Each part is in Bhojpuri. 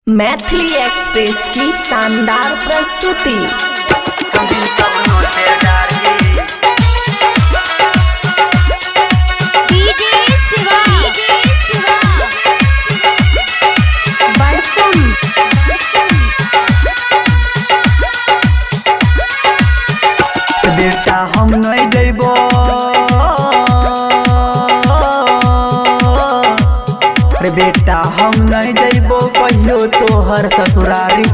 मैथिली एक्सप्रेस की शानदार प्रस्तुति। बेटा हम नहीं जइबो रे बेटा हम नहीं जइबो कहियो तोहर ससुरारी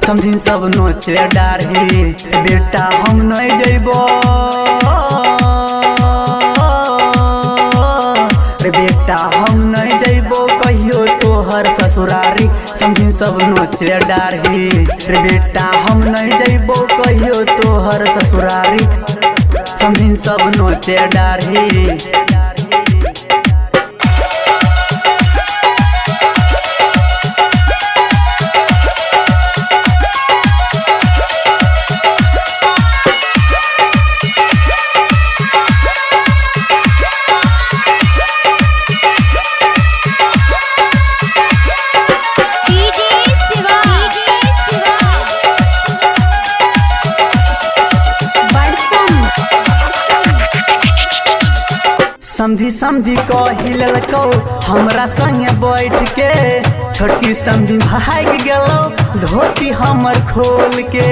समझिन सब नोचे डारी। बेटा हम नहीं जइबो रे बेटा हम नहीं जइबो कहियो तोहर ससुरारी समझिन सब नोचे डारी। रे बेटा हम नहीं जइबो कहियो तोहर ससुरारी समझिन सब नोचे डारी। समझी समझी कहिलको हमरा संगे बैठ के छोटकी समझी भाग गेलो धोती हमर खोल के।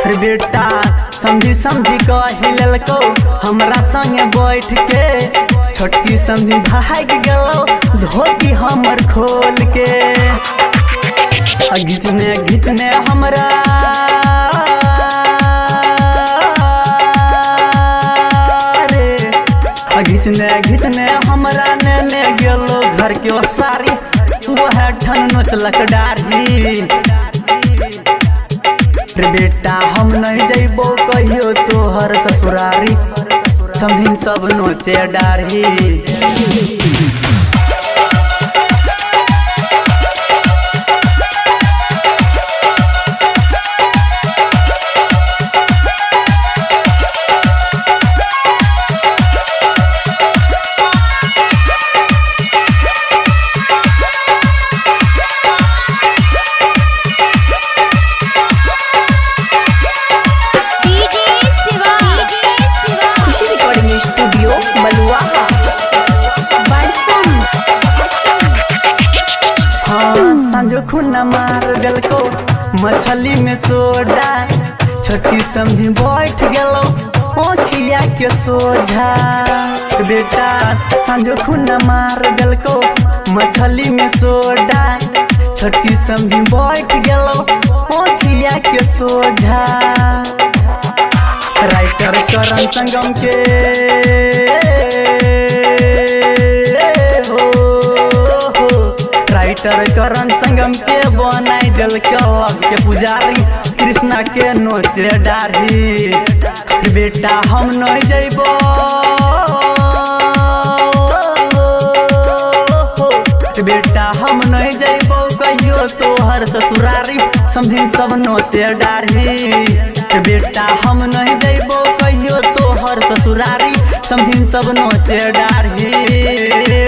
रे बेटा समझी समझी कहिलको हमरा संगे बैठ के छोटकी समझी भाग गेलो धोती हमर खोल के। घिचने घिचने हमरा घिचने घिचने हमरा ने गेलो घर के ओसारी वह ठन नोचलक डारी। रे बेटा हम नहीं जइबो कहियो तोहर ससुरारी समझिन सब नोचे डारी। स्टूडियो बलुआहा। हाँ संजो खून मार गलको मछली में सोडा छोटकी समझी बैठ गेलो ओखिया के सोझा। बेटा संजो खून मार गलको मछली में सोडा छोटकी समझी बैठ गेलो ओखिया के सोझा। राइटर करण संगम के राइटर करण संगम के बनाई दिल के पुजारी कृष्णा के नोचे डारी। बेटा हम नहीं जइबो बेटा हम नहीं जइबो कहियो तोहर ससुरारी समझिन सब नोचे डारी। बेटा हम नहीं जइबो कहियो तोहर ससुरारी समझिन सब नोचे डारी।